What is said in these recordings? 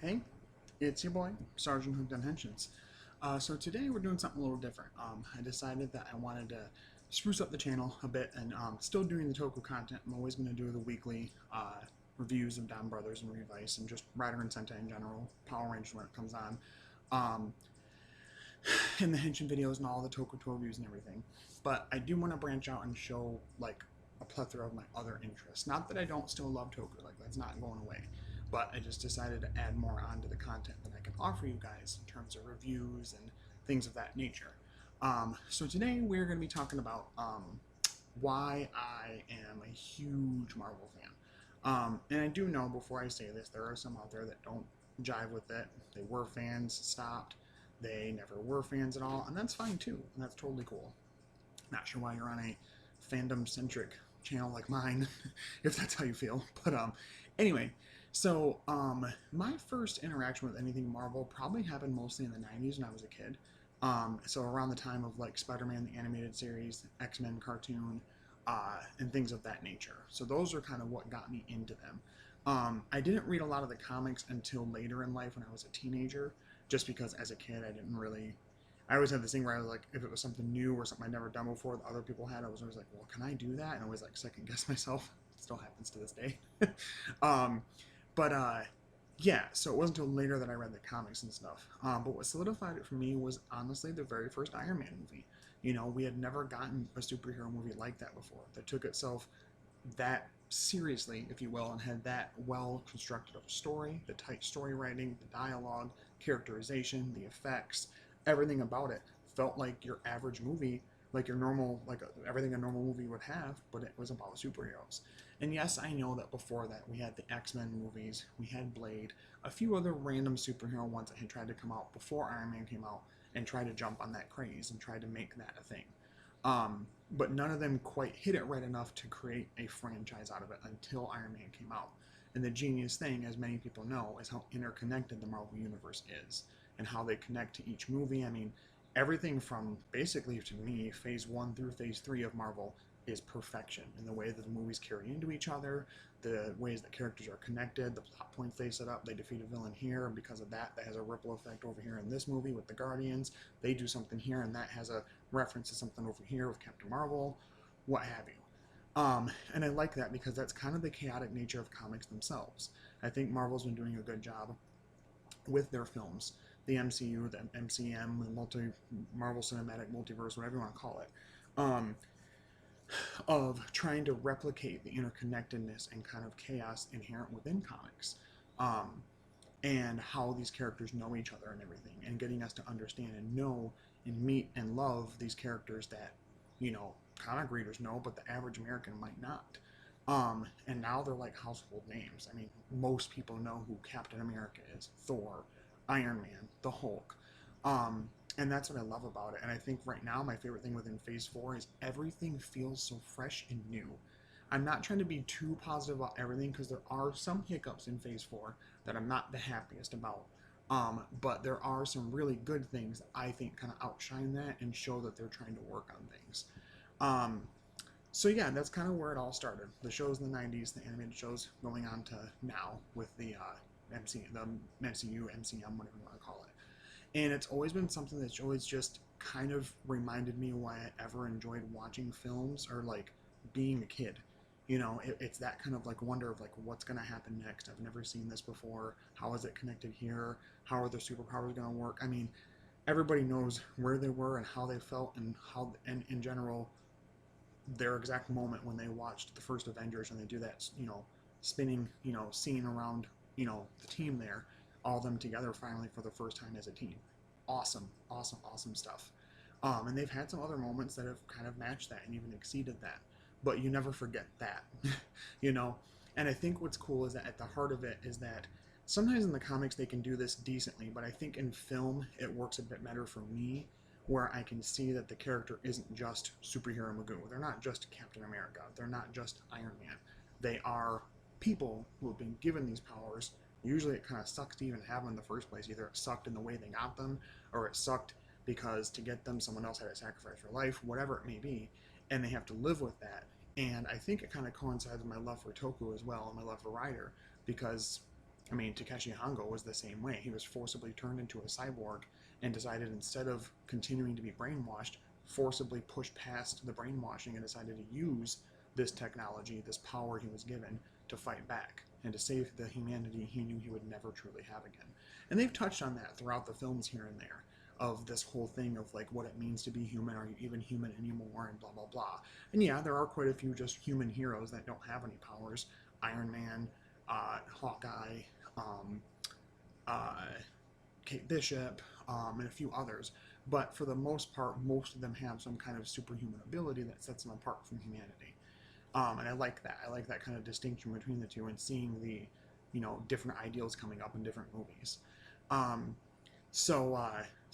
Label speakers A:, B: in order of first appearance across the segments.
A: Hey, it's your boy, Sergeant Hooked on Henshins. So today we're doing something a little different. I decided that I wanted to spruce up the channel a bit and still doing the Toku content. I'm always going to do the weekly reviews of Don Brothers and Revice and just Rider and Sentai in general, Power Rangers when it comes on, um, and the Henshin videos and all the Toku reviews and everything. But I do want to branch out and show like a plethora of my other interests. Not that I don't still love Toku, like that's not going away. But I just decided to add more onto the content that I can offer you guys in terms of reviews and things of that nature. So today we're going to be talking about why I am a huge Marvel fan. And I do know before I say this, there are some out there that don't jive with it. They were fans, stopped. They never were fans at all, and that's fine too. And that's totally cool. Not sure why you're on a fandom-centric channel like mine, if that's how you feel. But anyway, so my first interaction with anything Marvel probably happened mostly in the 90s when I was a kid. So around the time of like Spider-Man, the animated series, X-Men cartoon, and things of that nature. So those are kind of what got me into them. I didn't read a lot of the comics until later in life when I was a teenager, just because as a kid I didn't really. I always had this thing where I was like, if it was something new or something I'd never done before that other people had, I was always like, well, can I do that? And I always like second guess myself. It still happens to this day. um, but yeah, so it wasn't until later that I read the comics and stuff. But what solidified it for me was honestly the very first Iron Man movie. You know, we had never gotten a superhero movie like that before that took itself that seriously, if you will, and had that well constructed of a story, the tight story writing, the dialogue, characterization, the effects, everything about it felt like your average movie, like your normal, everything a normal movie would have, but it was about superheroes. And yes, I know that before that we had the X-Men movies, we had Blade, a few other random superhero ones that had tried to come out before Iron Man came out and tried to jump on that craze and tried to make that a thing. But none of them quite hit it right enough to create a franchise out of it until Iron Man came out. And the genius thing, as many people know, is how interconnected the Marvel Universe is and how they connect to each movie. I mean, everything from basically, to me, phase 1 through phase 3 of Marvel is perfection in the way that the movies carry into each other, the ways that characters are connected, the plot points they set up. They defeat a villain here, and because of that, that has a ripple effect over here in this movie with the Guardians. They do something here, and that has a reference to something over here with Captain Marvel, what have you. And I like that because that's kind of the chaotic nature of comics themselves. I think Marvel's been doing a good job with their films, the MCU, the MCM, the Marvel Cinematic Multiverse, whatever you want to call it, um, of trying to replicate the interconnectedness and kind of chaos inherent within comics, um, and how these characters know each other and everything, and getting us to understand and know and meet and love these characters that, you know, comic readers know, but the average American might not. And now they're like household names. I mean, most people know who Captain America is, Thor, Iron Man, the Hulk. And that's what I love about it. And I think right now my favorite thing within Phase 4 is everything feels so fresh and new. I'm not trying to be too positive about everything because there are some hiccups in Phase 4 that I'm not the happiest about. But there are some really good things that I think kind of outshine that and show that they're trying to work on things. Um, so yeah, that's kind of where it all started. The shows in the 90s, the animated shows going on to now with the MCU, MCM, whatever you want to call it. And it's always been something that's always just kind of reminded me why I ever enjoyed watching films or like being a kid. You know, it's that kind of like wonder of like what's going to happen next. I've never seen this before. How is it connected here? How are their superpowers going to work? I mean, everybody knows where they were and how they felt and how, and in general, their exact moment when they watched the first Avengers and they do that, you know, spinning, you know, scene around, you know, the team there, all of them together finally for the first time as a team. Awesome, awesome, awesome stuff. And they've had some other moments that have kind of matched that and even exceeded that. But you never forget that, you know? And I think what's cool is that at the heart of it is that sometimes in the comics they can do this decently, but I think in film it works a bit better for me where I can see that the character isn't just superhero Magoo. They're not just Captain America. They're not just Iron Man. They are people who have been given these powers. Usually it kind of sucks to even have them in the first place. Either it sucked in the way they got them, or it sucked because to get them someone else had to sacrifice their life, whatever it may be, and they have to live with that. And I think it kind of coincides with my love for Toku as well and my love for Rider, because I mean, Takeshi Hongo was the same way. He was forcibly turned into a cyborg and decided, instead of continuing to be brainwashed, forcibly pushed past the brainwashing and decided to use this technology, this power he was given, to fight back and to save the humanity he knew he would never truly have again. And they've touched on that throughout the films here and there, of this whole thing of like what it means to be human. Are you even human anymore? And blah blah blah. And yeah, there are quite a few just human heroes that don't have any powers. Iron Man, Hawkeye, um, uh, Kate Bishop, and a few others. But for the most part, most of them have some kind of superhuman ability that sets them apart from humanity. And I like that. I like that kind of distinction between the two and seeing the, different ideals coming up in different movies. Um, so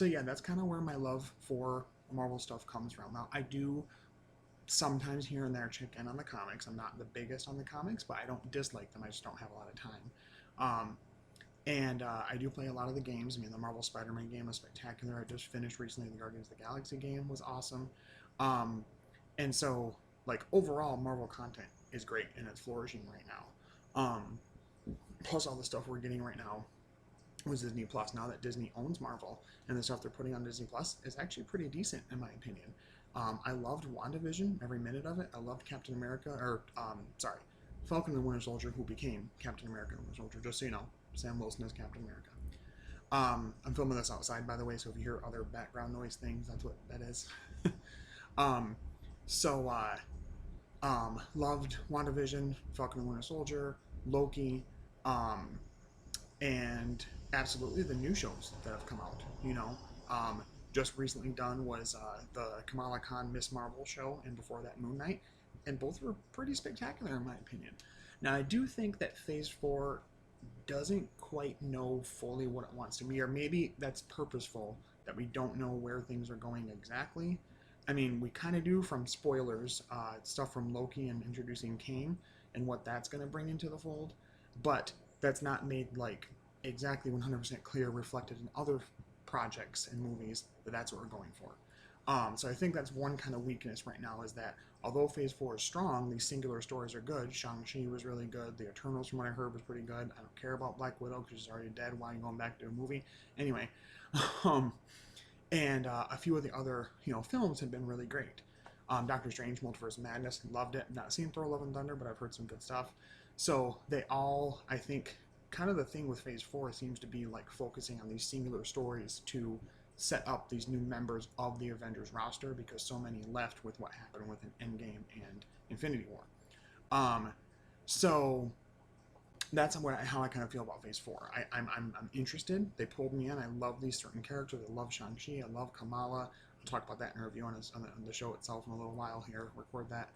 A: yeah, that's kind of where my love for Marvel stuff comes from. Now, I do sometimes here and there check in on the comics. I'm not the biggest on the comics, but I don't dislike them. I just don't have a lot of time. And I do play a lot of the games. I mean, the Marvel Spider-Man game was spectacular. I just finished recently the Guardians of the Galaxy game was awesome. Um, and so, like, overall, Marvel content is great and it's flourishing right now. Plus all the stuff we're getting right now with Disney Plus, now that Disney owns Marvel, and the stuff they're putting on Disney Plus is actually pretty decent in my opinion. I loved WandaVision, every minute of it. I loved Captain America, Falcon and Winter Soldier, who became Captain America and Winter Soldier, just so you know. Sam Wilson is Captain America. I'm filming this outside, by the way, so if you hear other background noise things, that's what that is. um, so, Loved WandaVision, Falcon and Winter Soldier, Loki, um, and absolutely the new shows that have come out. Just recently done was the Kamala Khan Miss Marvel show, and before that Moon Knight, and both were pretty spectacular in my opinion. Now I do think that Phase 4 doesn't quite know fully what it wants to be, or maybe that's purposeful, that we don't know where things are going exactly. I mean, we kind of do from spoilers, stuff from Loki and introducing Kang and what that's going to bring into the fold, but that's not made like exactly 100% clear, reflected in other projects and movies, that that's what we're going for. So I think that's one kind of weakness right now, is that although Phase 4 is strong, these singular stories are good. Shang-Chi was really good. The Eternals, from what I heard, was pretty good. I don't care about Black Widow because she's already dead. Why are you going back to a movie? Anyway, and a few of the other films have been really great. Doctor Strange, Multiverse of Madness, loved it. Not seen Thor: Love and Thunder, but I've heard some good stuff. So they all, I think, kind of the thing with Phase 4 seems to be like focusing on these singular stories to set up these new members of the Avengers roster, because so many left with what happened with an Endgame and Infinity War. So that's how I kind of feel about Phase 4. I'm interested. They pulled me in. I love these certain characters. I love Shang-Chi. I love Kamala. I'll talk about that in a review on the show itself in a little while here. Record that.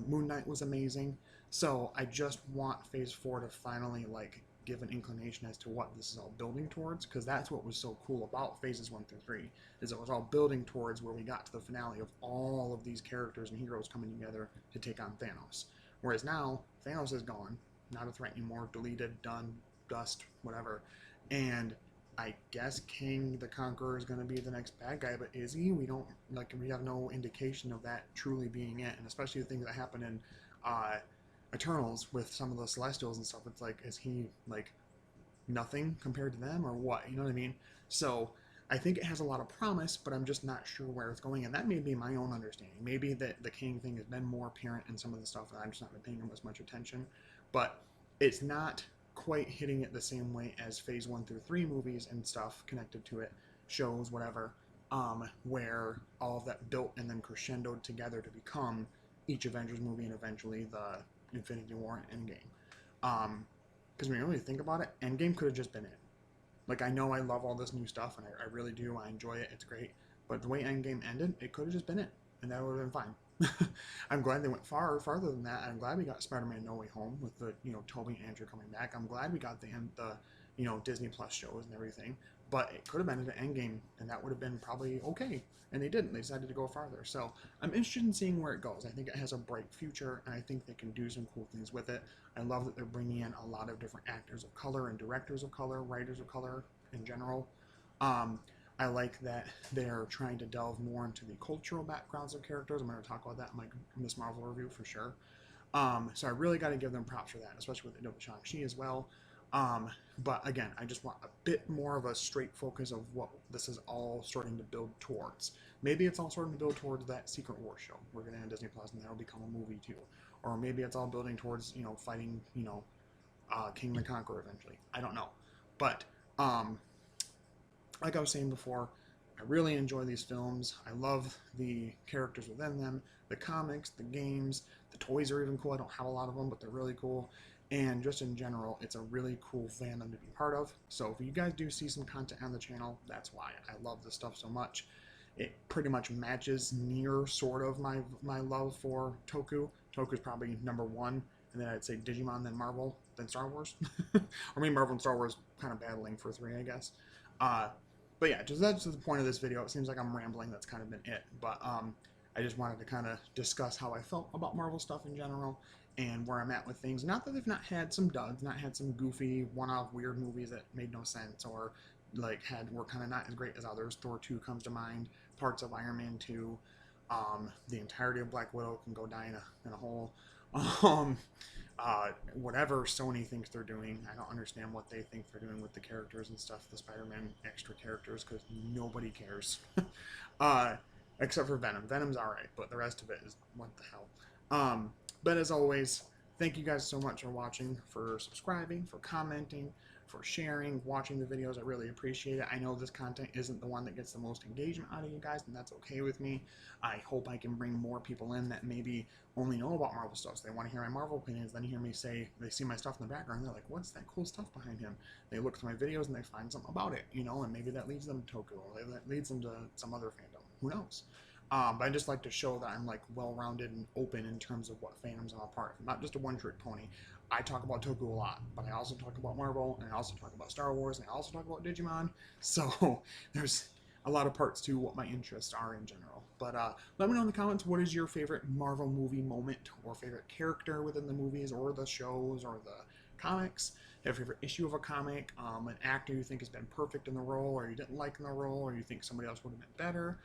A: Moon Knight was amazing. So I just want Phase 4 to finally like give an inclination as to what this is all building towards, because that's what was so cool about Phases 1 through 3, is it was all building towards where we got to the finale of all of these characters and heroes coming together to take on Thanos. Whereas now, Thanos is gone, not a threat anymore, deleted, done, dust, whatever. And I guess King the Conqueror is going to be the next bad guy, but is he? We have no indication of that truly being it, and especially the things that happen in Eternals with some of the Celestials and stuff. It's like, is he like nothing compared to them, or what? You know what I mean? So I think it has a lot of promise, but I'm just not sure where it's going, and that may be my own understanding. Maybe that the King thing has been more apparent in some of the stuff that I'm just not paying as much attention, but it's not quite hitting it the same way as Phase 1 through 3 movies and stuff connected to it, shows, whatever, where all of that built and then crescendoed together to become each Avengers movie and eventually the Infinity War and Endgame. Because when you really think about it, Endgame could have just been it. Like, I know I love all this new stuff, and I really do. I enjoy it. It's great. But the way Endgame ended, it could have just been it, and that would have been fine. I'm glad they went farther than that. I'm glad we got Spider-Man No Way Home with the Tobey and Andrew coming back. I'm glad we got the Disney Plus shows and everything. But it could have ended at Endgame, and that would have been probably okay. And they didn't. They decided to go farther. So I'm interested in seeing where it goes. I think it has a bright future, and I think they can do some cool things with it. I love that they're bringing in a lot of different actors of color and directors of color, writers of color in general. I like that they're trying to delve more into the cultural backgrounds of characters. I'm going to talk about that in my Miss Marvel review for sure. So I really got to give them props for that, especially what they did with Shang-Chi as well. But again, I just want a bit more of a straight focus of what this is all starting to build towards. Maybe it's all starting to build towards that Secret War show we're gonna have Disney Plus, and that'll become a movie too. Or maybe it's all building towards fighting King the Conqueror eventually. I don't know, but um, like I was saying before, I really enjoy these films. I love the characters within them, the comics, the games, the toys are even cool. I don't have a lot of them, but they're really cool. And just in general, it's a really cool fandom to be part of. So if you guys do see some content on the channel, that's why I love this stuff so much. It pretty much matches near sort of my love for Toku. Toku's probably number one, and then I'd say Digimon, then Marvel, then Star Wars. Or maybe Marvel and Star Wars kind of battling for three, I guess. Uh, but yeah, just that's the point of this video. It seems like I'm rambling. That's kind of been it. But I just wanted to kind of discuss how I felt about Marvel stuff in general and where I'm at with things. Not that they've not had some duds, not had some goofy one-off weird movies that made no sense or like were kind of not as great as others. Thor 2 comes to mind. Parts of Iron Man 2. The entirety of Black Widow can go die in a hole. Um, Whatever Sony thinks they're doing, I don't understand what they think they're doing with the characters and stuff, the Spider-Man extra characters, because nobody cares. uh, Except for Venom. Venom's alright, but the rest of it is what the hell. But as always, thank you guys so much for watching, for subscribing, for commenting, for sharing, watching the videos. I really appreciate it. I know this content isn't the one that gets the most engagement out of you guys, and that's okay with me. I hope I can bring more people in that maybe only know about Marvel stuff. So they want to hear my Marvel opinions, then hear me say, they see my stuff in the background, they're like, what's that cool stuff behind him? They look through my videos and they find something about it, and maybe that leads them to Toku, or that leads them to some other fandom. Who knows? But I just like to show that I'm like well-rounded and open in terms of what fandoms I'm a part of. I'm not just a one-trick pony. I talk about Toku a lot, but I also talk about Marvel, and I also talk about Star Wars, and I also talk about Digimon. So there's a lot of parts to what my interests are in general. But let me know in the comments, what is your favorite Marvel movie moment or favorite character within the movies or the shows or the comics? Have a favorite issue of a comic, an actor you think has been perfect in the role or you didn't like in the role or you think somebody else would have been better.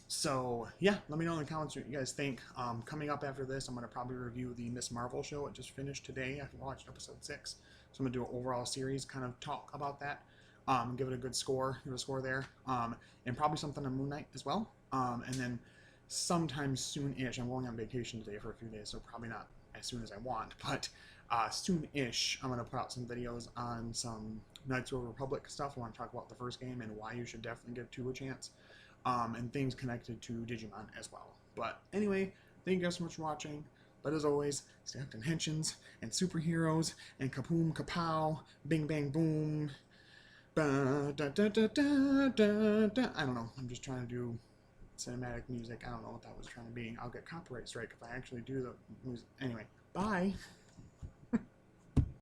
A: So yeah, let me know in the comments what you guys think. Coming up after this, I'm going to probably review the Miss Marvel show. It just finished today. I watched episode 6. So I'm going to do an overall series, kind of talk about that. Give it a good score, give it a score there. And probably something on Moon Knight as well. And then sometime soon-ish, I'm going on vacation today for a few days, so probably not as soon as I want, but soon-ish, I'm going to put out some videos on some Knights of the Republic stuff. I want to talk about the first game and why you should definitely give 2 a chance. And things connected to Digimon as well. But anyway, thank you guys so much for watching. But as always, stay up to intentions and superheroes and kapoom kapow, bing bang boom, ba da da da da da da. I don't know. I'm just trying to do cinematic music. I don't know what that was trying to be. I'll get copyright strike if I actually do the music. Anyway, bye.